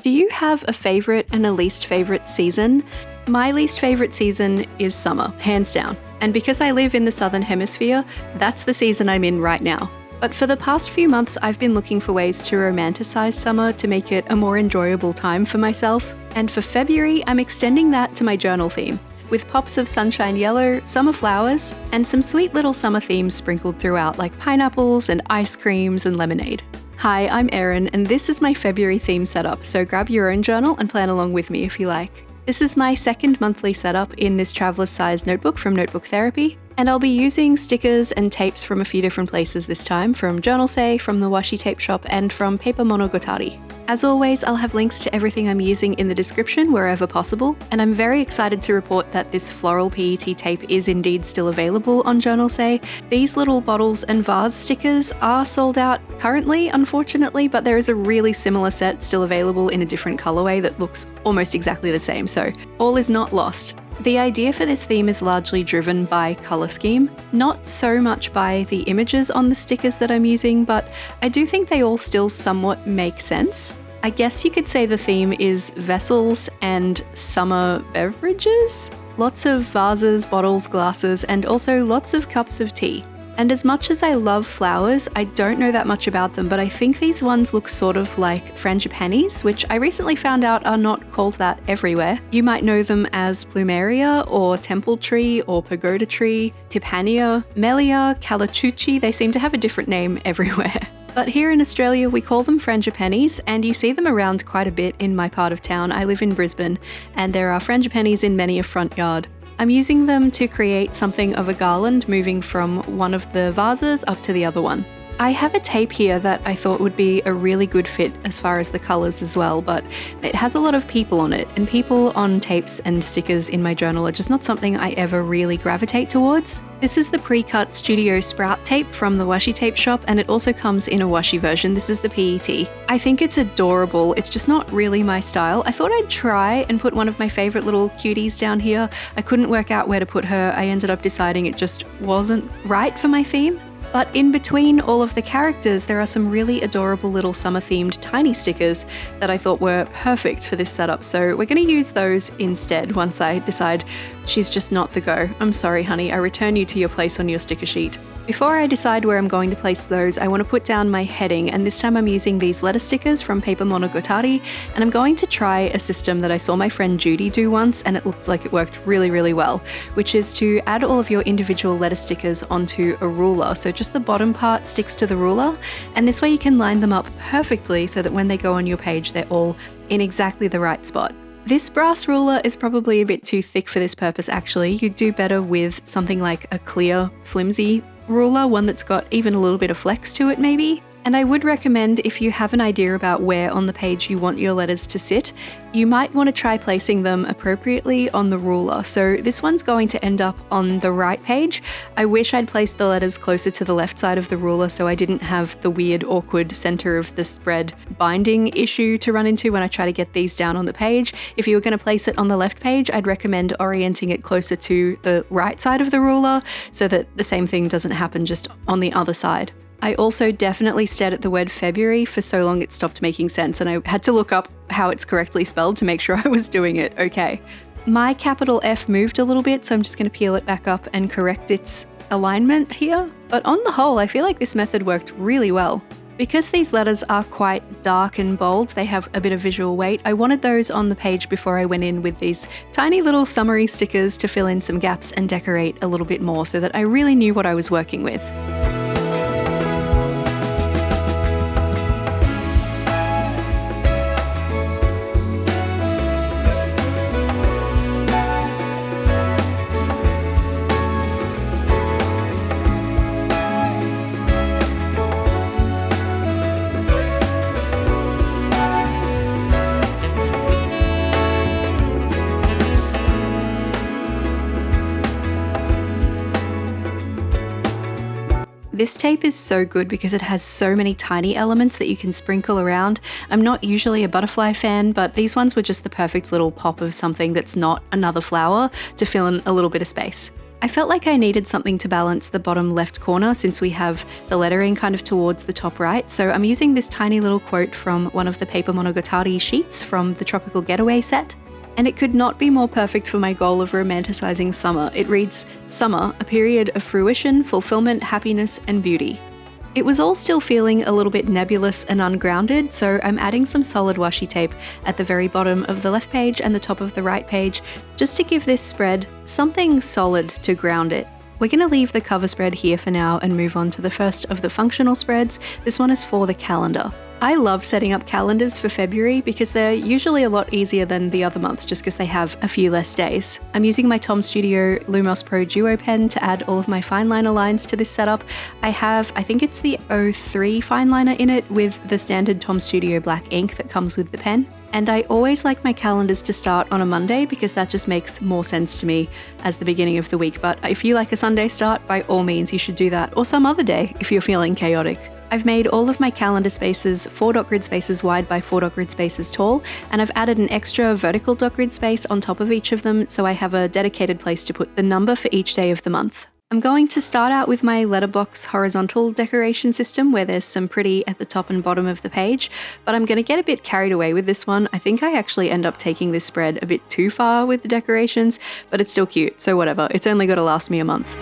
Do you have a favourite and a least favourite season? My least favourite season is summer, hands down. And because I live in the southern hemisphere, that's the season I'm in right now. But for the past few months, I've been looking for ways to romanticize summer to make it a more enjoyable time for myself. And for February, I'm extending that to my journal theme, with pops of sunshine yellow, summer flowers, and some sweet little summer themes sprinkled throughout, like pineapples and ice creams and lemonade. Hi, I'm Erin, and this is my February theme setup, so grab your own journal and plan along with me if you like. This is my second monthly setup in this traveler's size notebook from Notebook Therapy, and I'll be using stickers and tapes from a few different places this time, from JOURNALSAY, from the Washi tape shop, and from Paper Monogatari. As always, I'll have links to everything I'm using in the description wherever possible, and I'm very excited to report that this floral PET tape is indeed still available on JOURNALSAY. These little bottles and vase stickers are sold out currently, unfortunately, but there is a really similar set still available in a different colorway that looks almost exactly the same, so all is not lost. The idea for this theme is largely driven by colour scheme, not so much by the images on the stickers that I'm using, but I do think they all still somewhat make sense. I guess you could say the theme is vessels and summer beverages? Lots of vases, bottles, glasses, and also lots of cups of tea. And as much as I love flowers, I don't know that much about them, but I think these ones look sort of like frangipanis, which I recently found out are not called that everywhere. You might know them as plumeria, or temple tree, or pagoda tree, tipania, melia, calachuchi. They seem to have a different name everywhere. But here in Australia, we call them frangipanis, and you see them around quite a bit in my part of town. I live in Brisbane, and there are frangipanis in many a front yard. I'm using them to create something of a garland moving from one of the vases up to the other one. I have a tape here that I thought would be a really good fit as far as the colours as well, but it has a lot of people on it, and people on tapes and stickers in my journal are just not something I ever really gravitate towards. This is the pre-cut Studio Sprout tape from the Washi tape shop, and it also comes in a Washi version. This is the PET. I think it's adorable, it's just not really my style. I thought I'd try and put one of my favourite little cuties down here. I couldn't work out where to put her. I ended up deciding it just wasn't right for my theme. But in between all of the characters, there are some really adorable little summer-themed tiny stickers that I thought were perfect for this setup, so we're going to use those instead once I decide she's just not the go. I'm sorry, honey, I return you to your place on your sticker sheet. Before I decide where I'm going to place those, I want to put down my heading, and this time I'm using these letter stickers from Paper Monogatari, and I'm going to try a system that I saw my friend Judy do once, and it looked like it worked really, really well, which is to add all of your individual letter stickers onto a ruler. So just the bottom part sticks to the ruler, and this way you can line them up perfectly so that when they go on your page, they're all in exactly the right spot. This brass ruler is probably a bit too thick for this purpose actually. You'd do better with something like a clear, flimsy ruler, one that's got even a little bit of flex to it maybe. And I would recommend, if you have an idea about where on the page you want your letters to sit, you might want to try placing them appropriately on the ruler. So this one's going to end up on the right page. I wish I'd placed the letters closer to the left side of the ruler so I didn't have the weird, awkward center of the spread binding issue to run into when I try to get these down on the page. If you were going to place it on the left page, I'd recommend orienting it closer to the right side of the ruler so that the same thing doesn't happen just on the other side. I also definitely stared at the word February for so long it stopped making sense, and I had to look up how it's correctly spelled to make sure I was doing it okay. My capital F moved a little bit, so I'm just going to peel it back up and correct its alignment here. But on the whole, I feel like this method worked really well. Because these letters are quite dark and bold, they have a bit of visual weight, I wanted those on the page before I went in with these tiny little summery stickers to fill in some gaps and decorate a little bit more so that I really knew what I was working with. This tape is so good because it has so many tiny elements that you can sprinkle around. I'm not usually a butterfly fan, but these ones were just the perfect little pop of something that's not another flower to fill in a little bit of space. I felt like I needed something to balance the bottom left corner since we have the lettering kind of towards the top right, so I'm using this tiny little quote from one of the Paper Monogatari sheets from the Tropical Getaway set. And it could not be more perfect for my goal of romanticizing summer. It reads, "Summer, a period of fruition, fulfillment, happiness, and beauty." It was all still feeling a little bit nebulous and ungrounded, so I'm adding some solid washi tape at the very bottom of the left page and the top of the right page, just to give this spread something solid to ground it. We're going to leave the cover spread here for now and move on to the first of the functional spreads. This one is for the calendar. I love setting up calendars for February because they're usually a lot easier than the other months just because they have a few less days. I'm using my Tom Studio Lumos Pro Duo pen to add all of my fine liner lines to this setup. I think it's the 03 fine liner in it with the standard Tom Studio black ink that comes with the pen. And I always like my calendars to start on a Monday because that just makes more sense to me as the beginning of the week. But if you like a Sunday start, by all means you should do that, or some other day if you're feeling chaotic. I've made all of my calendar spaces 4 dot grid spaces wide by 4 dot grid spaces tall, and I've added an extra vertical dot grid space on top of each of them so I have a dedicated place to put the number for each day of the month. I'm going to start out with my letterbox horizontal decoration system where there's some pretty at the top and bottom of the page, but I'm going to get a bit carried away with this one. I think I actually end up taking this spread a bit too far with the decorations, but it's still cute, so whatever, it's only got to last me a month.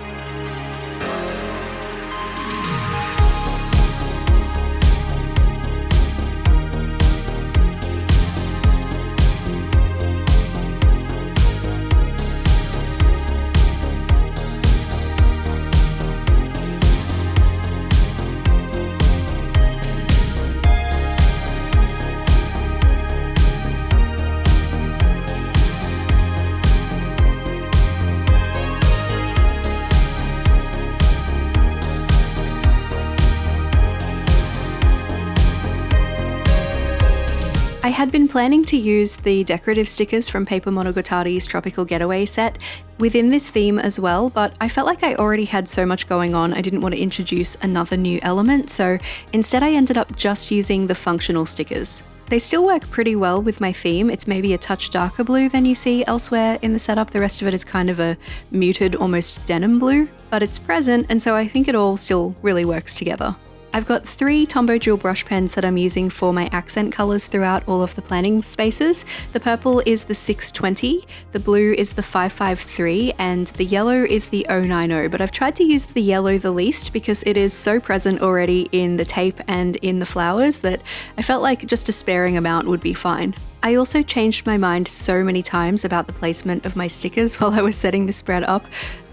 I had been planning to use the decorative stickers from Paper Monogatari's Tropical Getaway set within this theme as well, but I felt like I already had so much going on I didn't want to introduce another new element, so instead I ended up just using the functional stickers. They still work pretty well with my theme. It's maybe a touch darker blue than you see elsewhere in the setup. The rest of it is kind of a muted, almost denim blue, but it's present, and so I think it all still really works together. I've got 3 Tombow Dual brush pens that I'm using for my accent colours throughout all of the planning spaces. The purple is the 620, the blue is the 553, and the yellow is the 090, but I've tried to use the yellow the least because it is so present already in the tape and in the flowers that I felt like just a sparing amount would be fine. I also changed my mind so many times about the placement of my stickers while I was setting the spread up.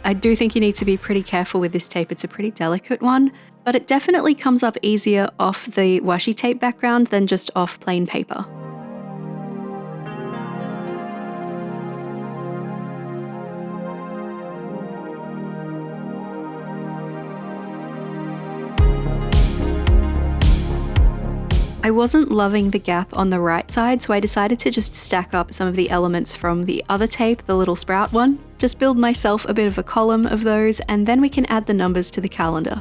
I do think you need to be pretty careful with this tape, it's a pretty delicate one, but it definitely comes up easier off the washi tape background than just off plain paper. I wasn't loving the gap on the right side, so I decided to just stack up some of the elements from the other tape, the little sprout one. Just build myself a bit of a column of those, and then we can add the numbers to the calendar.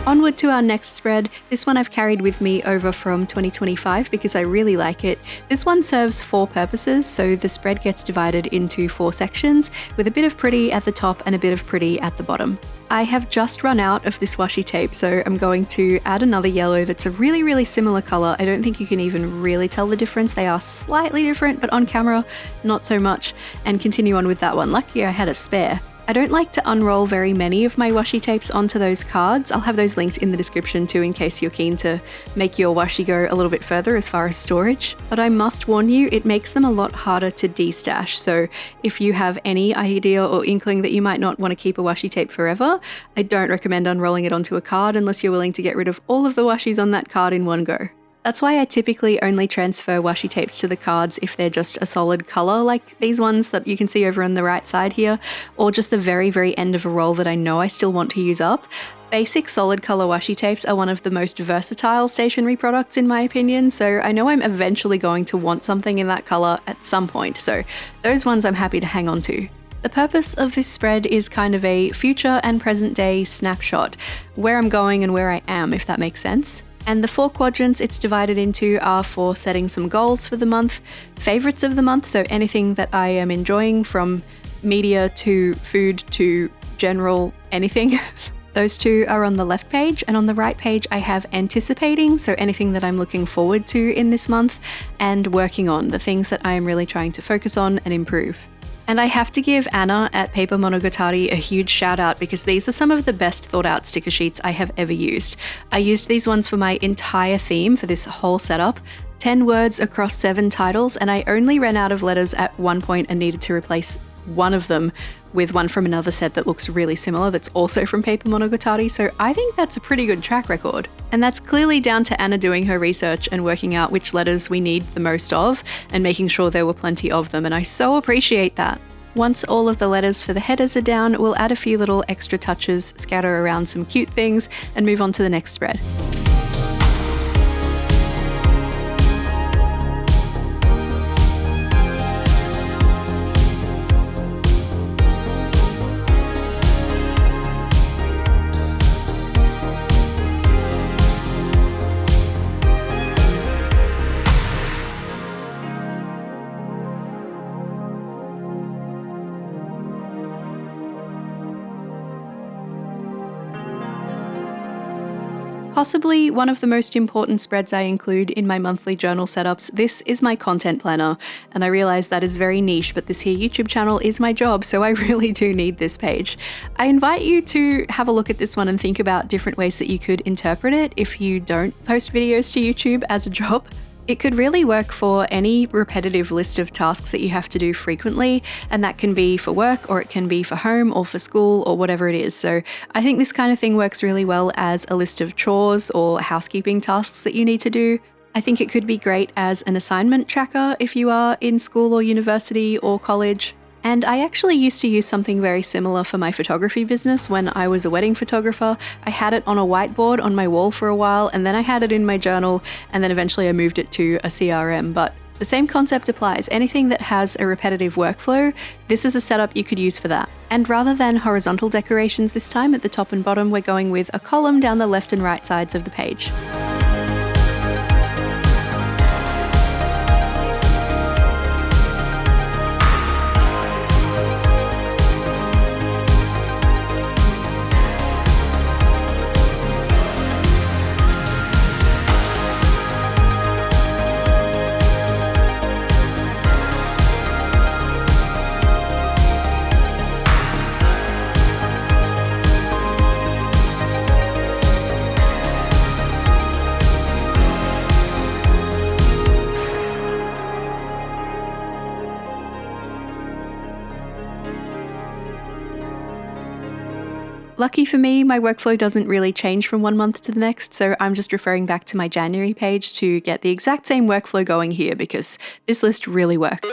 Onward to our next spread. This one I've carried with me over from 2025 because I really like it. This one serves 4 purposes, so the spread gets divided into 4 sections with a bit of pretty at the top and a bit of pretty at the bottom. I have just run out of this washi tape, so I'm going to add another yellow that's a really, really similar color. I don't think you can even really tell the difference. They are slightly different, but on camera, not so much, and continue on with that one. Lucky I had a spare. I don't like to unroll very many of my washi tapes onto those cards. I'll have those linked in the description too in case you're keen to make your washi go a little bit further as far as storage. But I must warn you, it makes them a lot harder to destash. So if you have any idea or inkling that you might not want to keep a washi tape forever, I don't recommend unrolling it onto a card unless you're willing to get rid of all of the washis on that card in one go. That's why I typically only transfer washi tapes to the cards if they're just a solid color, like these ones that you can see over on the right side here, or just the very, very end of a roll that I know I still want to use up. Basic solid color washi tapes are one of the most versatile stationery products in my opinion, so I know I'm eventually going to want something in that color at some point, so those ones I'm happy to hang on to. The purpose of this spread is kind of a future and present day snapshot, where I'm going and where I am, if that makes sense. And the 4 quadrants it's divided into are for setting some goals for the month, favorites of the month, so anything that I am enjoying from media to food to general anything. Those 2 are on the left page, and on the right page I have anticipating, so anything that I'm looking forward to in this month, and working on, the things that I am really trying to focus on and improve. And I have to give Anna at Paper Monogatari a huge shout out because these are some of the best thought out sticker sheets I have ever used. I used these ones for my entire theme for this whole setup, 10 words across 7 titles, and I only ran out of letters at one point and needed to replace one of them with one from another set that looks really similar that's also from Paper Monogatari, so I think that's a pretty good track record. And that's clearly down to Anna doing her research and working out which letters we need the most of and making sure there were plenty of them, and I so appreciate that. Once all of the letters for the headers are down, we'll add a few little extra touches, scatter around some cute things, and move on to the next spread. Possibly one of the most important spreads I include in my monthly journal setups, this is my content planner, and I realize that is very niche, but this here YouTube channel is my job, so I really do need this page. I invite you to have a look at this one and think about different ways that you could interpret it if you don't post videos to YouTube as a job. It could really work for any repetitive list of tasks that you have to do frequently, and that can be for work, or it can be for home, or for school, or whatever it is. So I think this kind of thing works really well as a list of chores or housekeeping tasks that you need to do. I think it could be great as an assignment tracker if you are in school or university or college. And I actually used to use something very similar for my photography business when I was a wedding photographer. I had it on a whiteboard on my wall for a while, and then I had it in my journal, and then eventually I moved it to a CRM. But the same concept applies. Anything that has a repetitive workflow, this is a setup you could use for that. And rather than horizontal decorations this time at the top and bottom, we're going with a column down the left and right sides of the page. Lucky for me, my workflow doesn't really change from one month to the next, so I'm just referring back to my January page to get the exact same workflow going here because this list really works.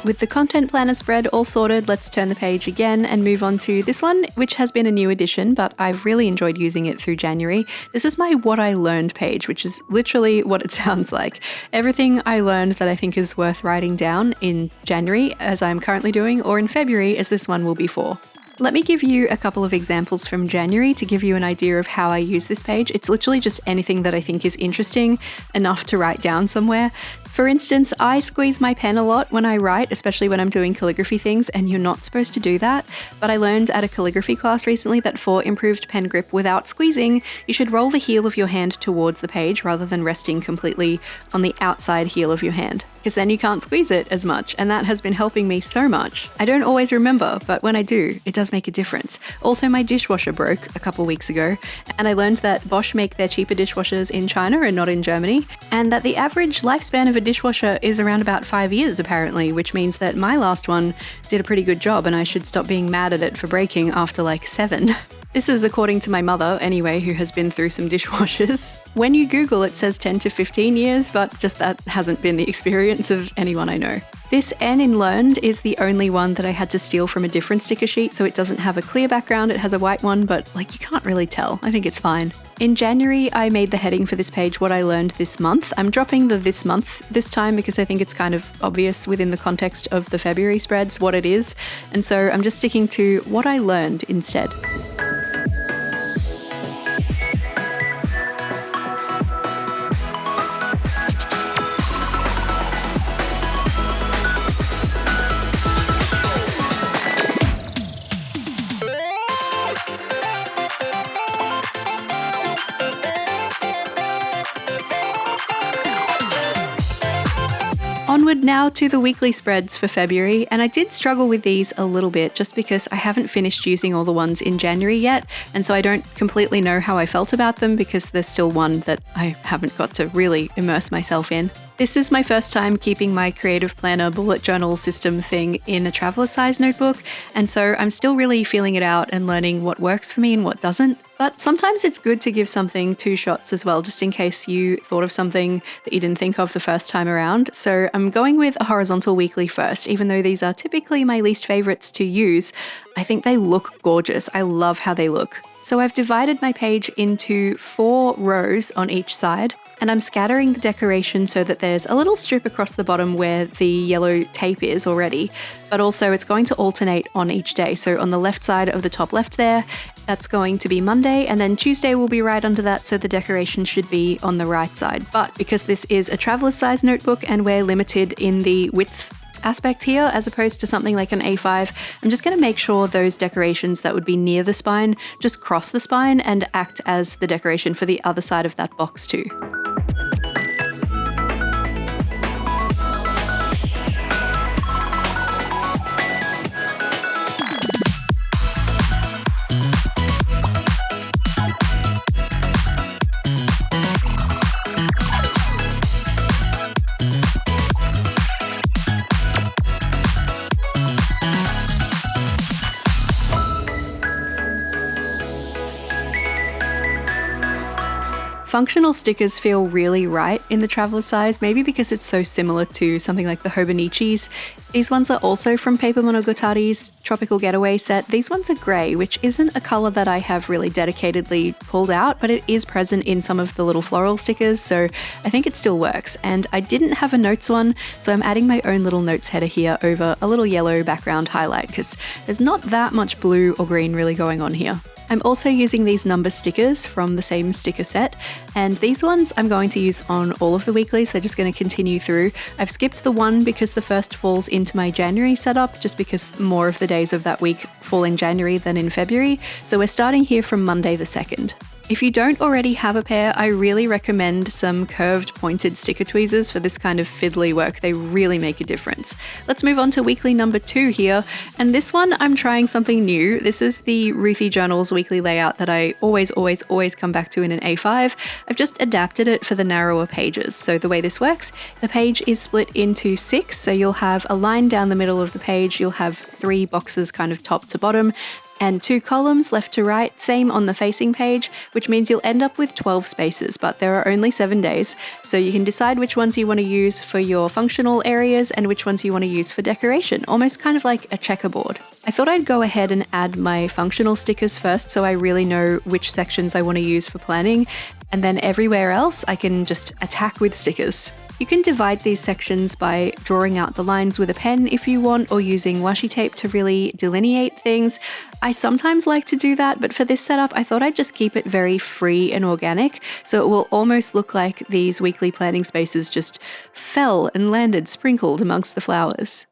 With the content planner spread all sorted, let's turn the page again and move on to this one, which has been a new addition, but I've really enjoyed using it through January. This is my What I Learned page, which is literally what it sounds like. Everything I learned that I think is worth writing down in January, as I'm currently doing, or in February, as this one will be for. Let me give you a couple of examples from January to give you an idea of how I use this page. It's literally just anything that I think is interesting enough to write down somewhere. For instance, I squeeze my pen a lot when I write, especially when I'm doing calligraphy things, and you're not supposed to do that. But I learned at a calligraphy class recently that for improved pen grip without squeezing, you should roll the heel of your hand towards the page rather than resting completely on the outside heel of your hand, because then you can't squeeze it as much, and that has been helping me so much. I don't always remember, but when I do, it does make a difference. Also, my dishwasher broke a couple weeks ago, and I learned that Bosch make their cheaper dishwashers in China and not in Germany, and that the average lifespan of a dishwasher is around about 5 years apparently, which means that my last one did a pretty good job and I should stop being mad at it for breaking after like 7. This is according to my mother, anyway, who has been through some dishwashers. When you Google, it says 10 to 15 years, but just that hasn't been the experience of anyone I know. This N in learned is the only one that I had to steal from a different sticker sheet, so it doesn't have a clear background, it has a white one, but like you can't really tell. I think it's fine. In January, I made the heading for this page what I learned this month. I'm dropping the this month this time because I think it's kind of obvious within the context of the February spreads what it is, and so I'm just sticking to what I learned instead. Onward now to the weekly spreads for February, and I did struggle with these a little bit just because I haven't finished using all the ones in January yet, and so I don't completely know how I felt about them because there's still one that I haven't got to really immerse myself in. This is my first time keeping my creative planner bullet journal system thing in a traveler size notebook, and so I'm still really feeling it out and learning what works for me and what doesn't. But sometimes it's good to give something 2 shots as well, just in case you thought of something that you didn't think of the first time around. So I'm going with a horizontal weekly first, even though these are typically my least favorites to use. I think they look gorgeous. I love how they look. So I've divided my page into 4 rows on each side, and I'm scattering the decoration so that there's a little strip across the bottom where the yellow tape is already, but also it's going to alternate on each day. So on the left side of the top left there, that's going to be Monday, and then Tuesday will be right under that, so the decoration should be on the right side. But because this is a traveler size notebook and we're limited in the width aspect here as opposed to something like an A5, I'm just going to make sure those decorations that would be near the spine just cross the spine and act as the decoration for the other side of that box too. Functional stickers feel really right in the traveler size, maybe because it's so similar to something like the Hobonichis. These ones are also from Paper Monogatari's Tropical Getaway set. These ones are grey, which isn't a colour that I have really dedicatedly pulled out, but it is present in some of the little floral stickers, so I think it still works. And I didn't have a notes one, so I'm adding my own little notes header here over a little yellow background highlight, because there's not that much blue or green really going on here. I'm also using these number stickers from the same sticker set, and these ones I'm going to use on all of the weeklies. They're just going to continue through. I've skipped the one because the first falls into my January setup, just because more of the days of that week fall in January than in February, so we're starting here from Monday the 2nd. If you don't already have a pair, I really recommend some curved pointed sticker tweezers for this kind of fiddly work. They really make a difference. Let's move on to weekly number 2 here, and this one I'm trying something new. This is the Ruthie Journals weekly layout that I always come back to in an A5. I've just adapted it for the narrower pages. So the way this works, the page is split into 6, so you'll have a line down the middle of the page, you'll have 3 boxes kind of top to bottom, and 2 columns left to right, same on the facing page, which means you'll end up with 12 spaces, but there are only 7 days, so you can decide which ones you want to use for your functional areas and which ones you want to use for decoration, almost kind of like a checkerboard. I thought I'd go ahead and add my functional stickers first so I really know which sections I want to use for planning, and then everywhere else I can just attack with stickers. You can divide these sections by drawing out the lines with a pen if you want, or using washi tape to really delineate things. I sometimes like to do that, but for this setup, I thought I'd just keep it very free and organic, so it will almost look like these weekly planning spaces just fell and landed sprinkled amongst the flowers.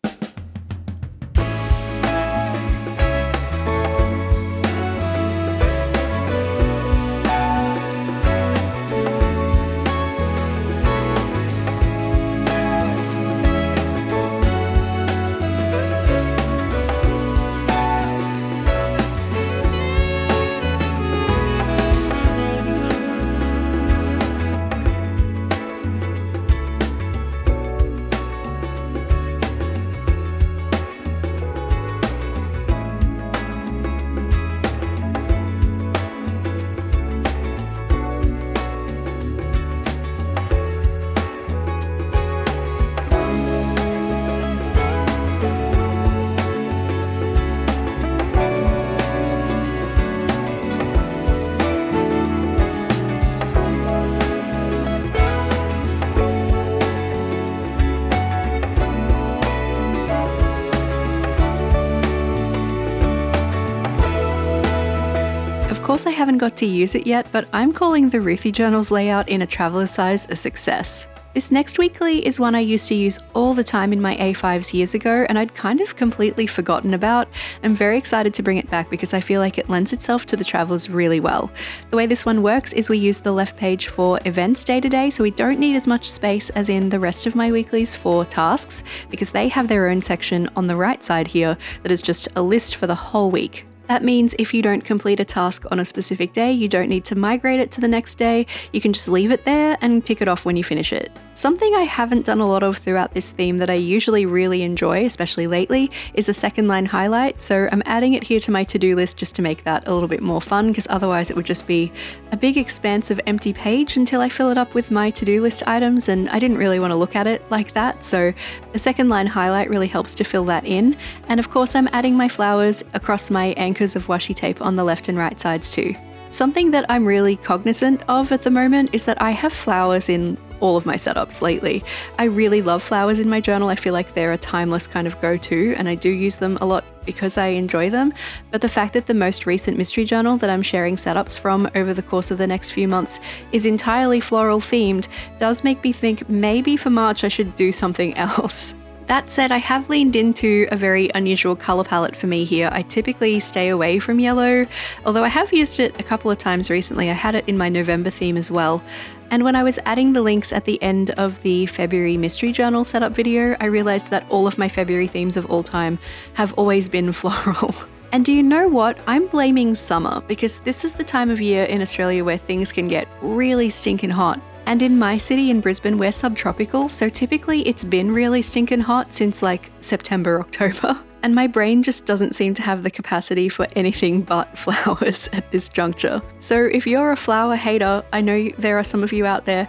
Of course, I haven't got to use it yet, but I'm calling the Ruthie Journals layout in a traveler's size a success. This next weekly is one I used to use all the time in my A5s years ago, and I'd kind of completely forgotten about. I'm very excited to bring it back because I feel like it lends itself to the travelers really well. The way this one works is we use the left page for events day to day, so we don't need as much space as in the rest of my weeklies for tasks, because they have their own section on the right side here that is just a list for the whole week. That means if you don't complete a task on a specific day, you don't need to migrate it to the next day. You can just leave it there and tick it off when you finish it. Something I haven't done a lot of throughout this theme that I usually really enjoy, especially lately, is a second line highlight. So I'm adding it here to my to-do list just to make that a little bit more fun, because otherwise it would just be a big expanse of empty page until I fill it up with my to-do list items, and I didn't really want to look at it like that. So the second line highlight really helps to fill that in. And of course I'm adding my flowers across my anchors of washi tape on the left and right sides too. Something that I'm really cognizant of at the moment is that I have flowers in all of my setups lately. I really love flowers in my journal. I feel like they're a timeless kind of go-to, and I do use them a lot because I enjoy them. But the fact that the most recent mystery journal that I'm sharing setups from over the course of the next few months is entirely floral themed does make me think maybe for March I should do something else. That said, I have leaned into a very unusual colour palette for me here. I typically stay away from yellow, although I have used it a couple of times recently. I had it in my November theme as well. And when I was adding the links at the end of the February mystery journal setup video, I realised that all of my February themes of all time have always been floral. And do you know what? I'm blaming summer, because this is the time of year in Australia where things can get really stinking hot. And in my city in Brisbane, we're subtropical, so typically it's been really stinking hot since like September, October. And my brain just doesn't seem to have the capacity for anything but flowers at this juncture. So if you're a flower hater, I know there are some of you out there,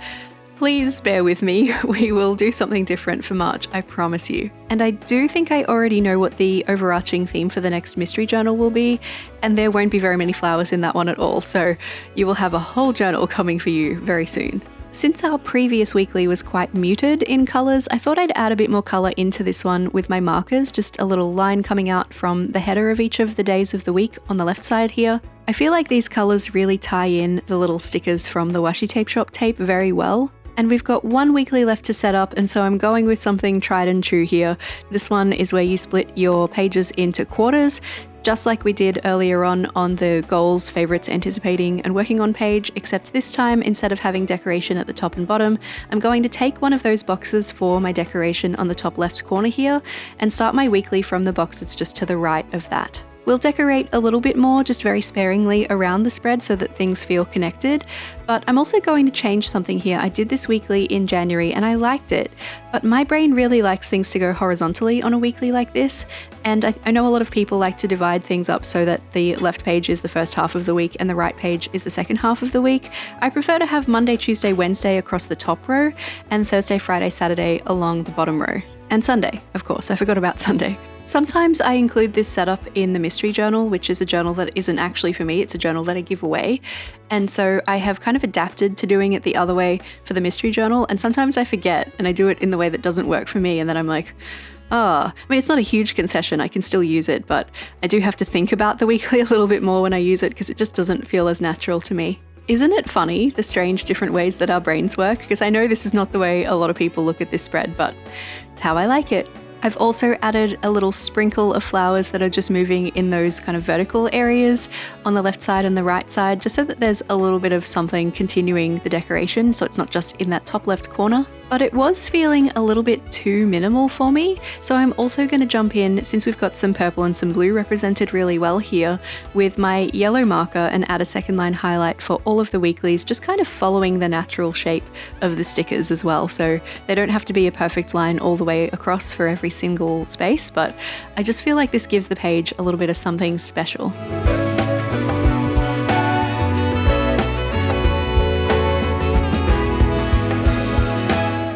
please bear with me. We will do something different for March, I promise you. And I do think I already know what the overarching theme for the next mystery journal will be, and there won't be very many flowers in that one at all, so you will have a whole journal coming for you very soon. Since our previous weekly was quite muted in colours, I thought I'd add a bit more colour into this one with my markers, just a little line coming out from the header of each of the days of the week on the left side here. I feel like these colours really tie in the little stickers from the Washi Tape Shop tape very well. And we've got one weekly left to set up, and so I'm going with something tried and true here. This one is where you split your pages into quarters, just like we did earlier on the goals, favourites, anticipating and working on page, except this time, instead of having decoration at the top and bottom, I'm going to take one of those boxes for my decoration on the top left corner here and start my weekly from the box that's just to the right of that. We'll decorate a little bit more, just very sparingly around the spread so that things feel connected, but I'm also going to change something here. I did this weekly in January and I liked it, but my brain really likes things to go horizontally on a weekly like this, and I know a lot of people like to divide things up so that the left page is the first half of the week and the right page is the second half of the week. I prefer to have Monday, Tuesday, Wednesday across the top row and Thursday, Friday, Saturday along the bottom row. And Sunday, of course, I forgot about Sunday. Sometimes I include this setup in the mystery journal, which is a journal that isn't actually for me, it's a journal that I give away. And so I have kind of adapted to doing it the other way for the mystery journal, and sometimes I forget and I do it in the way that doesn't work for me, and then I'm like, I mean, it's not a huge concession, I can still use it, but I do have to think about the weekly a little bit more when I use it because it just doesn't feel as natural to me. Isn't it funny, the strange different ways that our brains work? Because I know this is not the way a lot of people look at this spread, but it's how I like it. I've also added a little sprinkle of flowers that are just moving in those kind of vertical areas on the left side and the right side, just so that there's a little bit of something continuing the decoration, so it's not just in that top left corner. But it was feeling a little bit too minimal for me, so I'm also going to jump in, since we've got some purple and some blue represented really well here, with my yellow marker and add a second line highlight for all of the weeklies, just kind of following the natural shape of the stickers as well, so they don't have to be a perfect line all the way across for every single space, but I just feel like this gives the page a little bit of something special.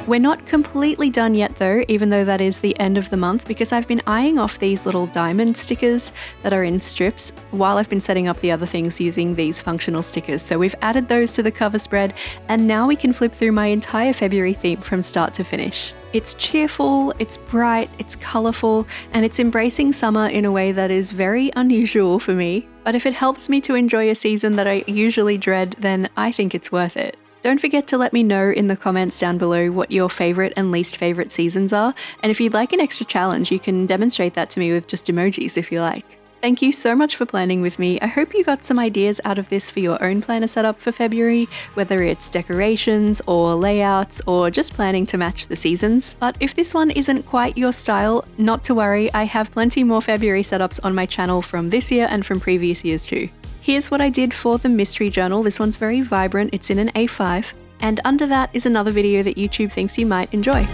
We're not completely done yet though, even though that is the end of the month, because I've been eyeing off these little diamond stickers that are in strips while I've been setting up the other things using these functional stickers. So we've added those to the cover spread, and now we can flip through my entire February theme from start to finish. It's cheerful, it's bright, it's colourful, and it's embracing summer in a way that is very unusual for me. But if it helps me to enjoy a season that I usually dread, then I think it's worth it. Don't forget to let me know in the comments down below what your favourite and least favourite seasons are, and if you'd like an extra challenge, you can demonstrate that to me with just emojis if you like. Thank you so much for planning with me. I hope you got some ideas out of this for your own planner setup for February, whether it's decorations or layouts or just planning to match the seasons. But if this one isn't quite your style, not to worry, I have plenty more February setups on my channel from this year and from previous years too. Here's what I did for the mystery journal. This one's very vibrant, it's in an A5, and under that is another video that YouTube thinks you might enjoy.